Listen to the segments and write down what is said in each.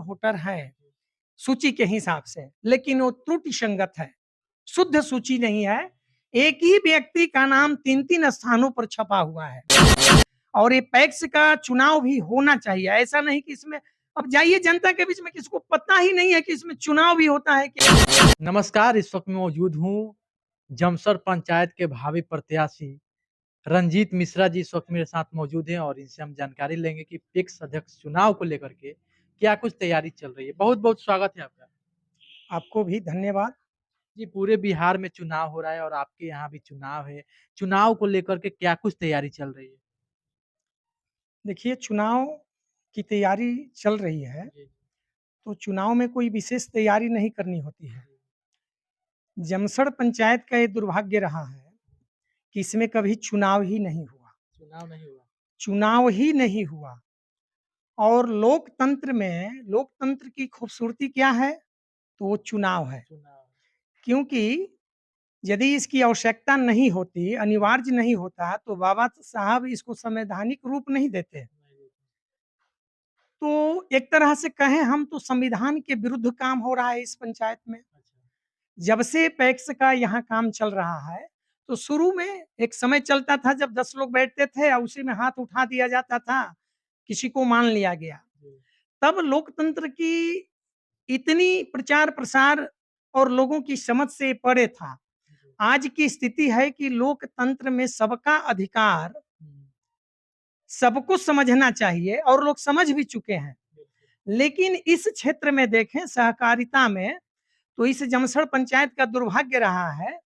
Voter हैं सूची के हिसाब से, लेकिन वो त्रुटि संगत है, शुद्ध सूची नहीं है। एक ही व्यक्ति का नाम 3-3 स्थानों पर छपा हुआ है और ये पैक्स का चुनाव भी होना चाहिए। ऐसा नहीं कि इसमें अब जाइए जनता के बीच में, किसको पता ही नहीं है कि इसमें चुनाव भी होता है कि। नमस्कार, इस वक्त मैं मौजूद हूँ जमसर पंचायत के भावी प्रत्याशी रंजीत मिश्रा जी इस वक्त मेरे साथ मौजूद हैं और इनसे हम जानकारी लेंगे कि पैक्स अध्यक्ष चुनाव को लेकर के क्या कुछ तैयारी चल रही है। बहुत बहुत स्वागत है आपका। आपको भी धन्यवाद। जी, पूरे बिहार में चुनाव हो रहा है और आपके यहाँ भी चुनाव है। चुनाव को लेकर के क्या कुछ तैयारी चल रही है? देखिए, चुनाव की तैयारी चल रही है, जी, तो चुनाव में कोई विशेष तैयारी नहीं करनी होती है। जमसर पंचायत का ये दुर्भाग्य रहा है कि इसमें कभी चुनाव ही नहीं हुआ। चुनाव नहीं हुआ। चुनाव ही नहीं हुआ और लोकतंत्र में लोकतंत्र की खूबसूरती क्या है? तो वो चुनाव है। चुनाव क्योंकि यदि इसकी आवश्यकता नहीं होती, अनिवार्य नहीं होता, तो बाबा साहब इसको संवैधानिक रूप नहीं देते। तो एक तरह से कहें हम, तो संविधान के विरुद्ध काम हो रहा है इस पंचायत में। जब से पैक्स का यहाँ काम चल रहा है, तो शुरू में एक समय चलता था जब 10 लोग बैठते थे और उसी में हाथ उठा दिया जाता था, किसी को मान लिया गया। तब लोकतंत्र की इतनी प्रचार प्रसार और लोगों की समझ से परे था। आज की स्थिति है कि लोकतंत्र में सबका अधिकार, सबको समझना चाहिए और लोग समझ भी चुके हैं। लेकिन इस क्षेत्र में देखें, सहकारिता में, तो इस जमसर पंचायत का दुर्भाग्य रहा है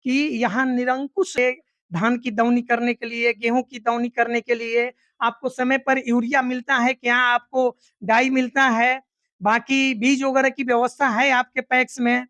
कि यहाँ निरंकुश है। धान की दौनी करने के लिए, गेहूं की दौनी करने के लिए आपको समय पर यूरिया मिलता है क्या? आपको डाई मिलता है? बाकी बीज वगैरह की व्यवस्था है आपके पैक्स में?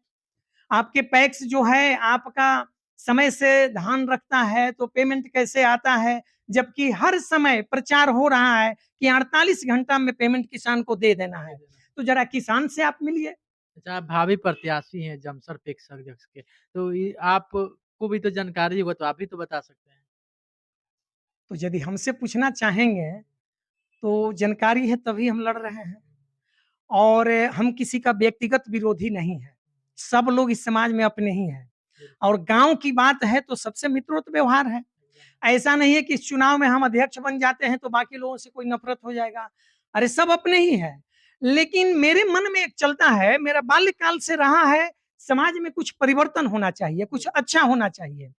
आपके पैक्स जो है आपका समय से धान रखता है, तो पेमेंट कैसे आता है? जबकि हर समय प्रचार हो रहा है कि 48 घंटा में पेमेंट किसान को दे देना है। तो जरा किसान से आप मिलिए। अच्छा, आप भावी प्रत्याशी हैं जमसर पैक्स अध्यक्ष के, तो आपको भी तो जानकारी होगा, तो आप भी तो बता सकते हैं। तो यदि हमसे पूछना चाहेंगे, तो जानकारी है तभी हम लड़ रहे हैं और हम किसी का व्यक्तिगत विरोधी नहीं है। सब लोग इस समाज में अपने ही हैं और गांव की बात है तो सबसे मित्रवत व्यवहार है। ऐसा नहीं है कि इस चुनाव में हम अध्यक्ष बन जाते हैं तो बाकी लोगों से कोई नफरत हो जाएगा। अरे सब अपने ही है। लेकिन मेरे मन में एक चलता है, मेरा बाल्यकाल से रहा है, समाज में कुछ परिवर्तन होना चाहिए, कुछ अच्छा होना चाहिए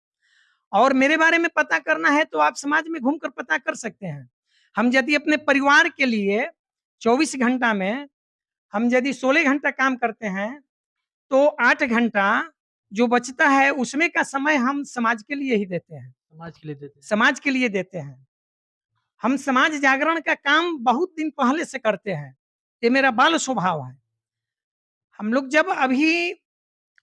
और मेरे बारे में पता करना है तो आप समाज में घूमकर पता कर सकते हैं। हम यदि अपने परिवार के लिए 24 घंटा में हम यदि 16 घंटा काम करते हैं, तो 8 घंटा जो बचता है उसमें का समय हम समाज के लिए ही देते हैं। समाज के लिए देते हैं। समाज के लिए देते हैं। हम समाज जागरण का काम बहुत दिन पहले से करते हैं। ये मेरा बाल स्वभाव है। हम लोग जब अभी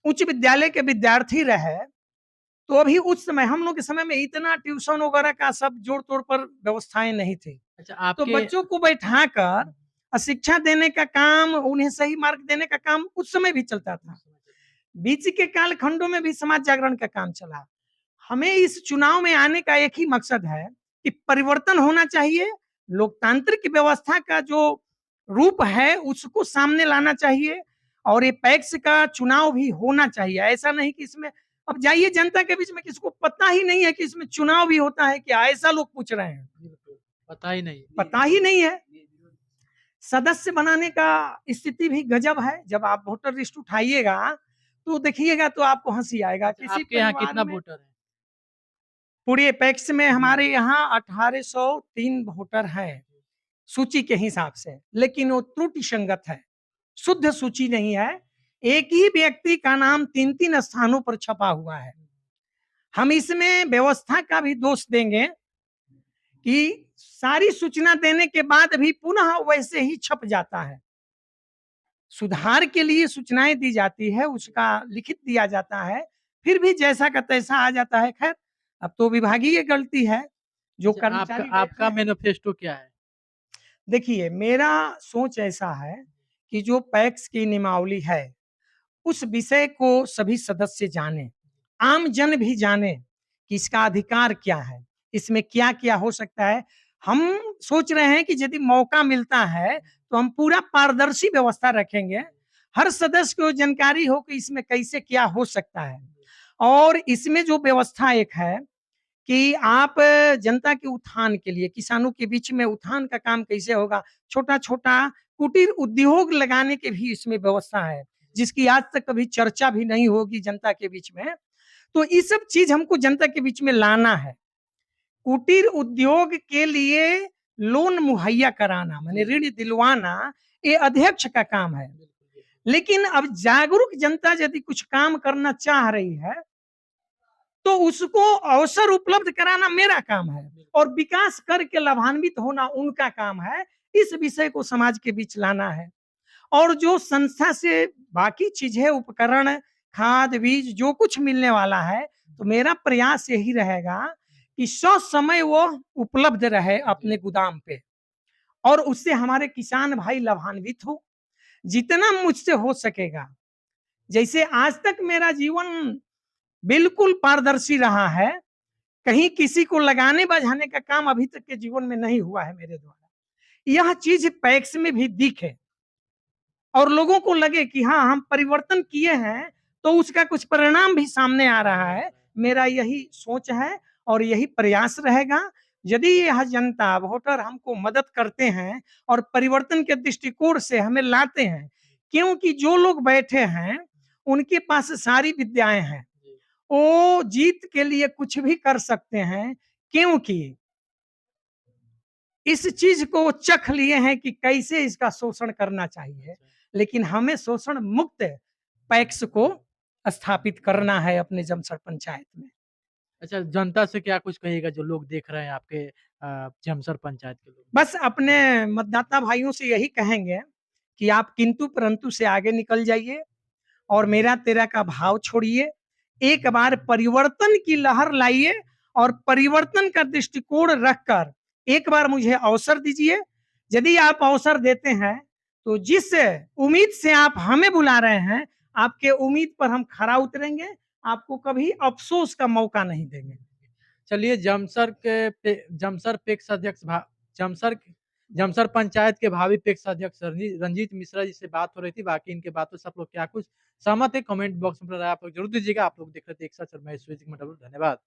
उच्च विद्यालय के विद्यार्थी रहे, तो अभी उस समय हम लोग के समय में इतना ट्यूशन वगैरह का सब जोड़-तोड़ पर व्यवस्थाएँ नहीं थी। अच्छा, तो आपके बच्चों को बैठाकर शिक्षा देने का काम, उन्हें सही मार्ग देने का काम उस समय भी चलता था। बीच के कालखंडों में भी समाज जागरण का काम चला। हमें इस चुनाव में आने का एक ही मकसद है कि परिवर्तन होना चाहिए, लोकतांत्रिक व्यवस्था का जो रूप है उसको सामने लाना चाहिए और ये पैक्स का चुनाव भी होना चाहिए। ऐसा नहीं कि इसमें अब जाइए जनता के बीच में, किसको पता ही नहीं है कि इसमें चुनाव भी होता है क्या? ऐसा लोग पूछ रहे हैं। पता ही नहीं। पता ही नहीं है। सदस्य बनाने का स्थिति भी गजब है। जब आप वोटर लिस्ट उठाइएगा तो देखिएगा तो आपको हंसी आएगा। अच्छा, किसी आपके यहाँ परिवार कितना में वोटर है? पूरे पैक्स में हमारे यहाँ 1803 वोटर हैं सूची के हिसाब से, लेकिन वो त्रुटि संगत है, शुद्ध सूची नहीं है। एक ही व्यक्ति का नाम 3-3 स्थानों पर छपा हुआ है। हम इसमें व्यवस्था का भी दोष देंगे कि सारी सूचना देने के बाद भी पुनः वैसे ही छप जाता है। सुधार के लिए सूचनाएं दी जाती है, उसका लिखित दिया जाता है, फिर भी जैसा का तैसा आ जाता है। खैर, अब तो विभागीय गलती है, जो अच्छा, आपका कर्मचारी बैठ आपका रहे हैं। मैनिफेस्टो क्या है? देखिए, मेरा सोच ऐसा है कि जो पैक्स की नियमावली है, उस विषय को सभी सदस्य जाने, आम जन भी जाने कि इसका अधिकार क्या है, इसमें क्या-क्या हो सकता है। हम सोच रहे हैं कि यदि मौका मिलता है, तो हम पूरा पारदर्शी व्यवस्था रखेंगे। हर सदस्य को जानकारी हो कि इसमें कैसे क्या हो सकता है। और इसमें जो व्यवस्था एक है कि आप जनता के उत्थान के लिए, किसानों के बीच में उत्थान का काम कैसे होगा, छोटा-छोटा कुटीर उद्योग लगाने की भी इसमें व्यवस्था है, जिसकी आज तक कभी चर्चा भी नहीं होगी जनता के बीच में। तो ये सब चीज़ हमको जनता के बीच में लाना है। कुटीर उद्योग के लिए लोन मुहैया कराना, माने ऋण दिलवाना, ये अध्यक्ष का काम है। लेकिन अब जागरूक जनता यदि कुछ काम करना चाह रही है, तो उसको अवसर उपलब्ध कराना मेरा काम है और विकास करके लाभान्वित होना उनका काम है। इस विषय को समाज के बीच लाना है। और जो संस्था से बाकी चीजें, उपकरण, खाद, बीज जो कुछ मिलने वाला है, तो मेरा प्रयास यही रहेगा कि ससमय वो उपलब्ध रहे अपने गोदाम पे और उससे हमारे किसान भाई लाभान्वित हो, जितना मुझसे हो सकेगा। जैसे आज तक मेरा जीवन बिल्कुल पारदर्शी रहा है, कहीं किसी को लगाने बझाने का काम अभी तक के जीवन में नहीं हुआ है मेरे द्वारा। यह चीज पैक्स में भी दिखे और लोगों को लगे कि हाँ, हम परिवर्तन किए हैं, तो उसका कुछ परिणाम भी सामने आ रहा है। मेरा यही सोच है और यही प्रयास रहेगा। यदि यह जनता, वोटर हमको मदद करते हैं और परिवर्तन के दृष्टिकोण से हमें लाते हैं, क्योंकि जो लोग बैठे हैं, उनके पास सारी विद्याएं हैं, वो जीत के लिए कुछ भी कर सकते हैं, क्योंकि इस चीज को वो चख लिए हैं कि कैसे इसका शोषण करना चाहिए। लेकिन हमें शोषण मुक्त पैक्स को स्थापित करना है अपने जमसर पंचायत में। अच्छा, जनता से क्या कुछ कहिएगा जो लोग देख रहे हैं आपके जमसर पंचायत के लोग? बस अपने मतदाता भाइयों से यही कहेंगे कि आप किंतु परंतु से आगे निकल जाइए और मेरा तेरा का भाव छोड़िए। एक बार परिवर्तन की लहर लाइए और परिवर्तन का दृष्टिकोण रखकर एक बार मुझे अवसर दीजिए। यदि आप अवसर देते हैं, तो जिस उम्मीद से आप हमें बुला रहे हैं, आपके उम्मीद पर हम खरा उतरेंगे, आपको कभी अफ़सोस का मौका नहीं देंगे। चलिए, जमसर पैक्स अध्यक्ष जमसर जमसर पंचायत के भावी पैक्स अध्यक्ष रंजीत मिश्रा जी से बात हो रही थी। बाकी इनके बातों से आप लोग क्या कुछ सहमत है, कमेंट बॉक्स में राय आप लोग जरूर दीजिएगा। आप लोग देख रहे थे एक साथ, मैं धन्यवाद।